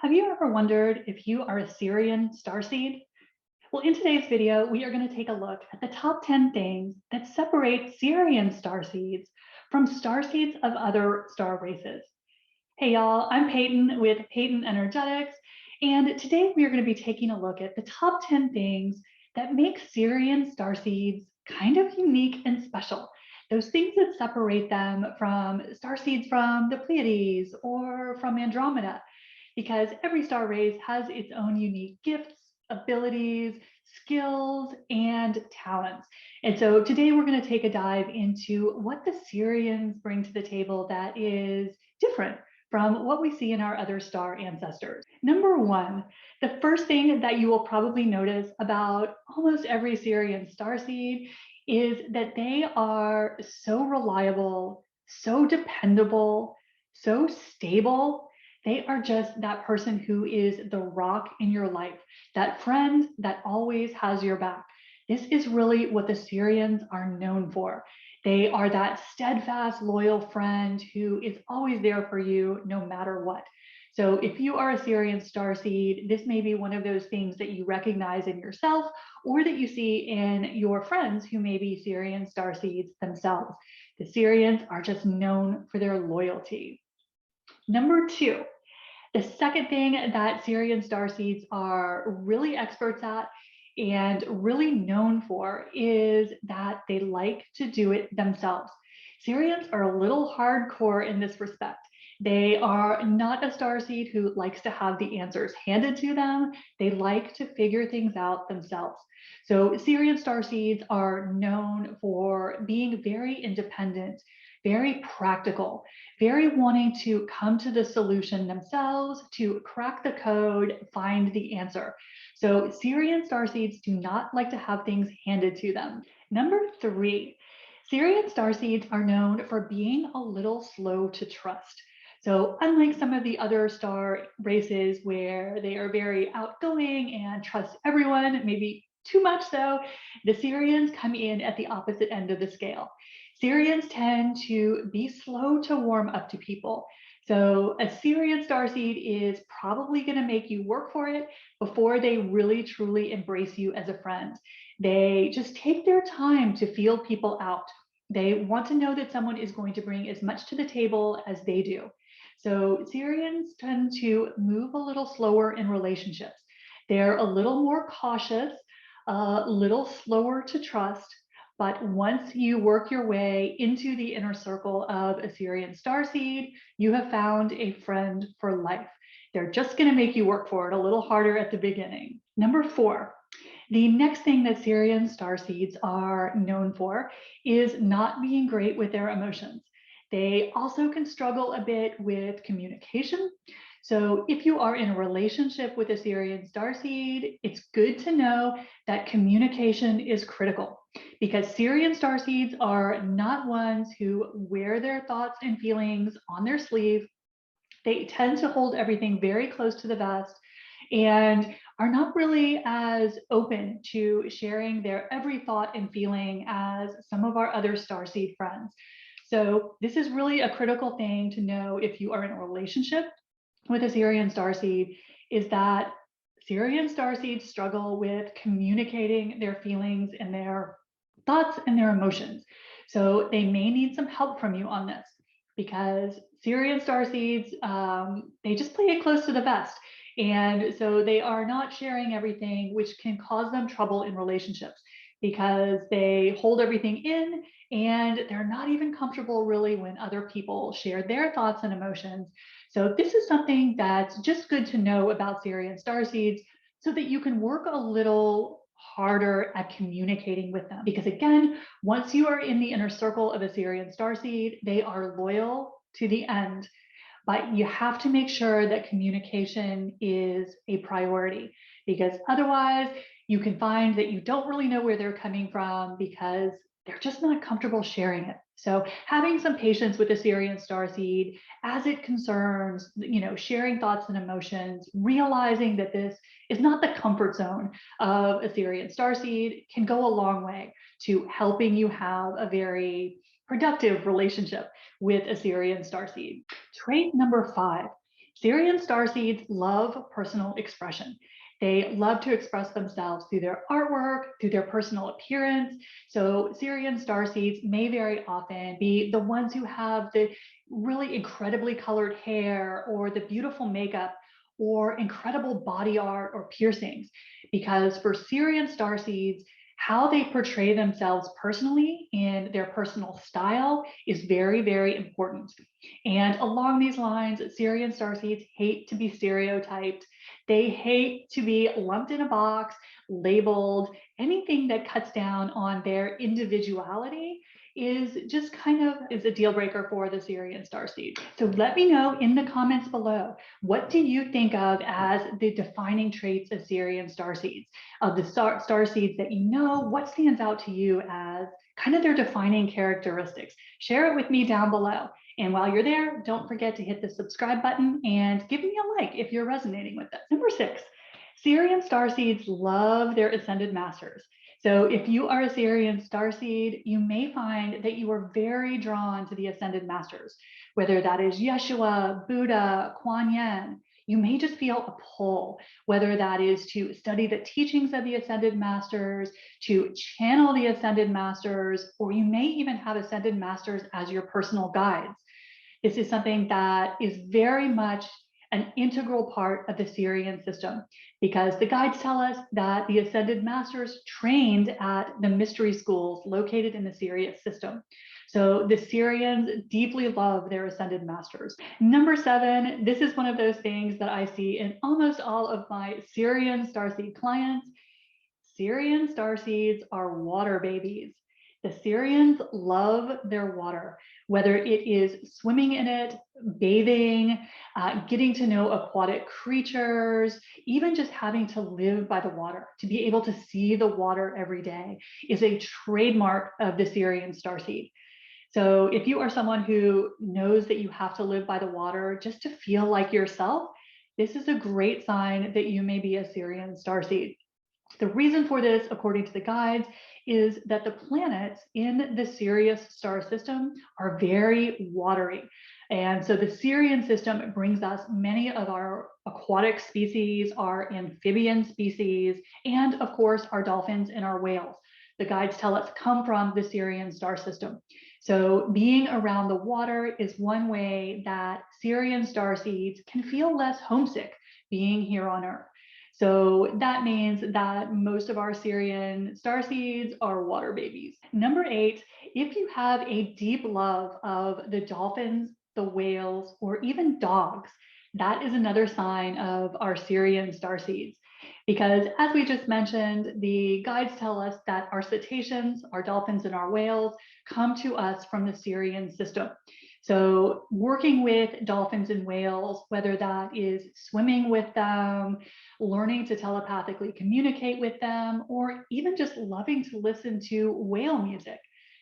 Have you ever wondered if you are a Sirian starseed? Well, in today's video, we are going to take a look at the top 10 things that separate Sirian starseeds from starseeds of other star races. Hey y'all, I'm Peyton with Peyton Energetics, and today we are going to be taking a look at the top 10 things that make Sirian starseeds kind of unique and special. Those things that separate them from starseeds from the Pleiades or from Andromeda, because every star race has its own unique gifts, abilities, skills, and talents. And so today we're going to take a dive into what the Sirians bring to the table that is different from what we see in our other star ancestors. Number one, the first thing that you will probably notice about almost every Sirian starseed is that they are so reliable, so dependable, so stable. They are just that person who is the rock in your life, that friend that always has your back. This is really what the Sirians are known for. They are that steadfast, loyal friend who is always there for you no matter what. So if you are a Sirian starseed, this may be one of those things that you recognize in yourself or that you see in your friends who may be Sirian starseeds themselves. The Sirians are just known for their loyalty. Number two, the second thing that Sirian starseeds are really experts at and really known for is that they like to do it themselves. Sirians are a little hardcore in this respect. They are not a starseed who likes to have the answers handed to them. They like to figure things out themselves. So Sirian starseeds are known for being very independent, very practical, very wanting to come to the solution themselves, to crack the code, find the answer. So Sirian starseeds do not like to have things handed to them. Number three, Sirian starseeds are known for being a little slow to trust. So unlike some of the other star races where they are very outgoing and trust everyone, maybe too much so, the Sirians come in at the opposite end of the scale. Sirians tend to be slow to warm up to people. So a Sirian starseed is probably going to make you work for it before they really truly embrace you as a friend. They just take their time to feel people out. They want to know that someone is going to bring as much to the table as they do. So Sirians tend to move a little slower in relationships. They're a little more cautious, a little slower to trust, but once you work your way into the inner circle of a Sirian starseed, you have found a friend for life. They're just going to make you work for it a little harder at the beginning. Number four, the next thing that Sirian starseeds are known for is not being great with their emotions. They also can struggle a bit with communication. So if you are in a relationship with a Sirian starseed, it's good to know that communication is critical, because Sirian starseeds are not ones who wear their thoughts and feelings on their sleeve. They tend to hold everything very close to the vest and are not really as open to sharing their every thought and feeling as some of our other starseed friends. So this is really a critical thing to know if you are in a relationship with a Sirian starseed, is that Sirian starseeds struggle with communicating their feelings and their thoughts and their emotions. So they may need some help from you on this, because Sirian starseeds, they just play it close to the vest. And so they are not sharing everything, which can cause them trouble in relationships because they hold everything in and they're not even comfortable really when other people share their thoughts and emotions. So this is something that's just good to know about Sirian starseeds so that you can work a little harder at communicating with them. Because again, once you are in the inner circle of a Sirian starseed, they are loyal to the end. But you have to make sure that communication is a priority, because otherwise you can find that you don't really know where they're coming from because they're just not comfortable sharing it. So having some patience with a Sirian starseed as it concerns, sharing thoughts and emotions, realizing that this is not the comfort zone of a Sirian starseed can go a long way to helping you have a very productive relationship with a Sirian starseed. Trait number 5, Sirian starseeds love personal expression. They love to express themselves through their artwork, through their personal appearance. So Sirian starseeds may very often be the ones who have the really incredibly colored hair or the beautiful makeup or incredible body art or piercings. Because for Sirian starseeds, how they portray themselves personally in their personal style is very, very important. And along these lines, Sirian starseeds hate to be stereotyped. They hate to be lumped in a box, labeled. Anything that cuts down on their individuality is just kind of is a deal breaker for the Sirian starseed. So let me know in the comments below, what do you think of as the defining traits of Sirian starseeds? Of the starseeds that you know, what stands out to you as kind of their defining characteristics? Share it with me down below. And while you're there, don't forget to hit the subscribe button and give me a like if you're resonating with this. Number 6, Sirian starseeds love their ascended masters. So if you are a Sirian starseed, you may find that you are very drawn to the ascended masters, whether that is Yeshua, Buddha, Kuan Yin. You may just feel a pull, whether that is to study the teachings of the ascended masters, to channel the ascended masters, or you may even have ascended masters as your personal guides. This is something that is very much an integral part of the Sirian system, because the guides tell us that the ascended masters trained at the mystery schools located in the Sirius system. So the Sirians deeply love their ascended masters. Number 7, this is one of those things that I see in almost all of my Sirian starseed clients. Sirian starseeds are water babies. The Sirians love their water, whether it is swimming in it, bathing, getting to know aquatic creatures, even just having to live by the water, to be able to see the water every day is a trademark of the Sirian starseed. So if you are someone who knows that you have to live by the water just to feel like yourself, this is a great sign that you may be a Sirian starseed. The reason for this, according to the guides, is that the planets in the Sirius star system are very watery. And so the Sirian system brings us many of our aquatic species, our amphibian species, and of course, our dolphins and our whales. The guides tell us come from the Sirian star system. So being around the water is one way that Sirian starseeds can feel less homesick being here on Earth. So that means that most of our Sirian starseeds are water babies. Number 8, if you have a deep love of the dolphins, the whales, or even dogs, that is another sign of our Sirian starseeds. Because as we just mentioned, the guides tell us that our cetaceans, our dolphins, and our whales come to us from the Sirian system. So working with dolphins and whales, whether that is swimming with them, learning to telepathically communicate with them, or even just loving to listen to whale music,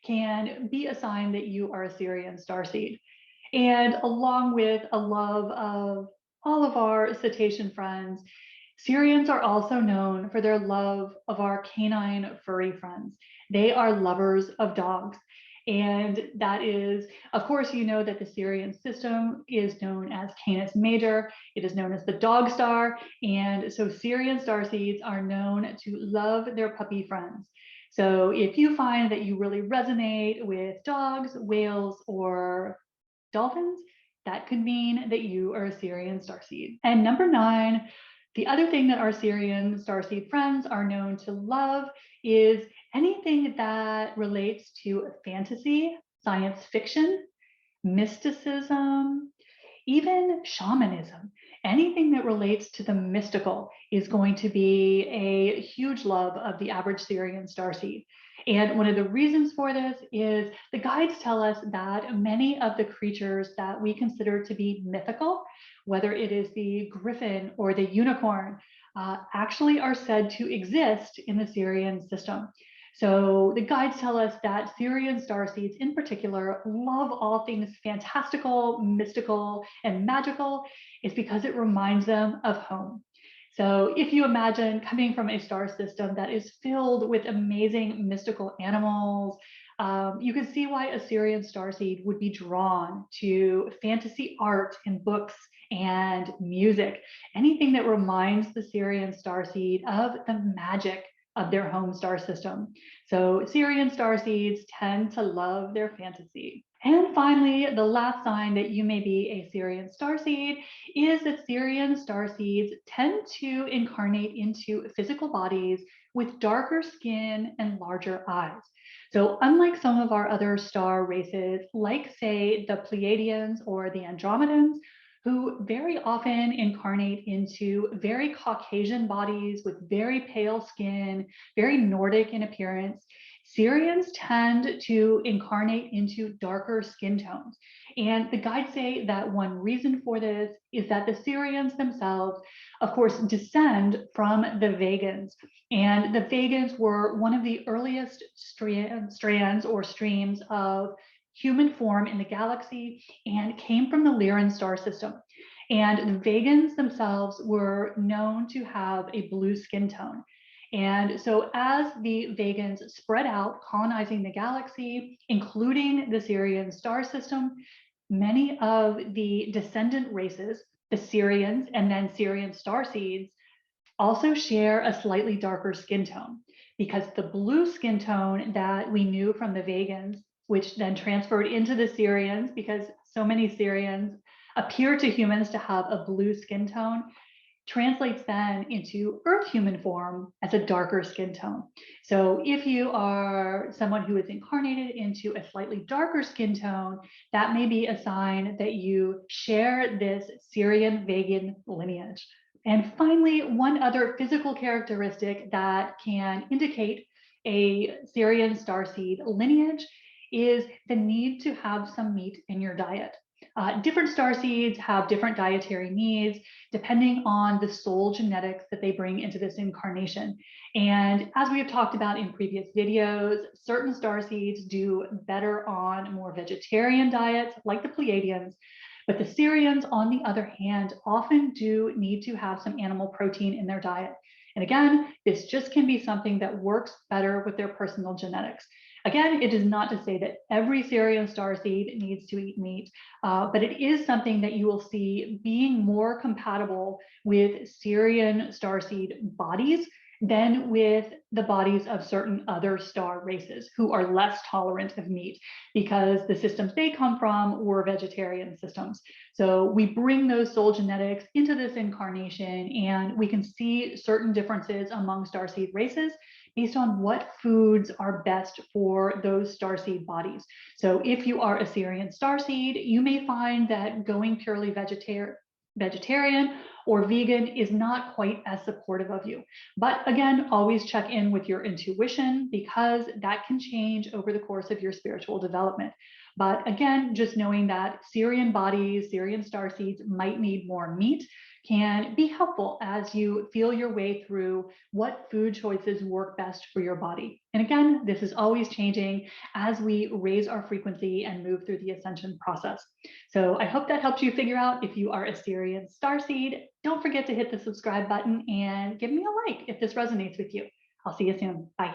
can be a sign that you are a Sirian starseed. And along with a love of all of our cetacean friends, Sirians are also known for their love of our canine furry friends. They are lovers of dogs. And that is, of course, you know that the Sirian system is known as Canis Major. It is known as the dog star. And so Sirian starseeds are known to love their puppy friends. So if you find that you really resonate with dogs, whales, or dolphins, that could mean that you are a Sirian starseed. And number 9, the other thing that our Sirian starseed friends are known to love is anything that relates to fantasy, science fiction, mysticism, even shamanism. Anything that relates to the mystical is going to be a huge love of the average Sirian starseed. And one of the reasons for this is the guides tell us that many of the creatures that we consider to be mythical, whether it is the griffin or the unicorn, actually are said to exist in the Sirian system. So the guides tell us that Sirian starseeds in particular love all things fantastical, mystical, and magical is because it reminds them of home. So if you imagine coming from a star system that is filled with amazing mystical animals, You can see why a Sirian starseed would be drawn to fantasy art and books and music, anything that reminds the Sirian starseed of the magic of their home star system. So Sirian starseeds tend to love their fantasy. And finally, the last sign that you may be a Sirian starseed is that Sirian starseeds tend to incarnate into physical bodies with darker skin and larger eyes. So unlike some of our other star races, like say the Pleiadians or the Andromedans, who very often incarnate into very Caucasian bodies with very pale skin, very Nordic in appearance, Sirians tend to incarnate into darker skin tones. And the guides say that one reason for this is that the Sirians themselves, of course, descend from the Vegans. And the Vegans were one of the earliest strands or streams of human form in the galaxy and came from the Lyran star system. And the Vegans themselves were known to have a blue skin tone. And so as the Vegans spread out, colonizing the galaxy, including the Sirian star system, many of the descendant races, the Sirians and then Sirian starseeds, also share a slightly darker skin tone, because the blue skin tone that we knew from the Vegans, which then transferred into the Sirians, because so many Sirians appear to humans to have a blue skin tone, translates then into Earth human form as a darker skin tone. So if you are someone who is incarnated into a slightly darker skin tone, that may be a sign that you share this Sirian Vegan lineage. And finally, one other physical characteristic that can indicate a Sirian starseed lineage is the need to have some meat in your diet. Different starseeds have different dietary needs depending on the soul genetics that they bring into this incarnation. And as we have talked about in previous videos, certain starseeds do better on more vegetarian diets, like the Pleiadians. But the Sirians, on the other hand, often do need to have some animal protein in their diet. And again, this just can be something that works better with their personal genetics. Again, it is not to say that every Sirian starseed needs to eat meat, but it is something that you will see being more compatible with Sirian starseed bodies than with the bodies of certain other star races who are less tolerant of meat, because the systems they come from were vegetarian systems. So we bring those soul genetics into this incarnation, and we can see certain differences among starseed races based on what foods are best for those starseed bodies. So if you are a Sirian starseed, you may find that going purely vegetarian or vegan is not quite as supportive of you. But again, always check in with your intuition, because that can change over the course of your spiritual development. But again, just knowing that Sirian bodies, Sirian starseeds might need more meat can be helpful as you feel your way through what food choices work best for your body. And again, this is always changing as we raise our frequency and move through the ascension process. So I hope that helped you figure out if you are a Sirian starseed. Don't forget to hit the subscribe button and give me a like if this resonates with you. I'll see you soon. Bye.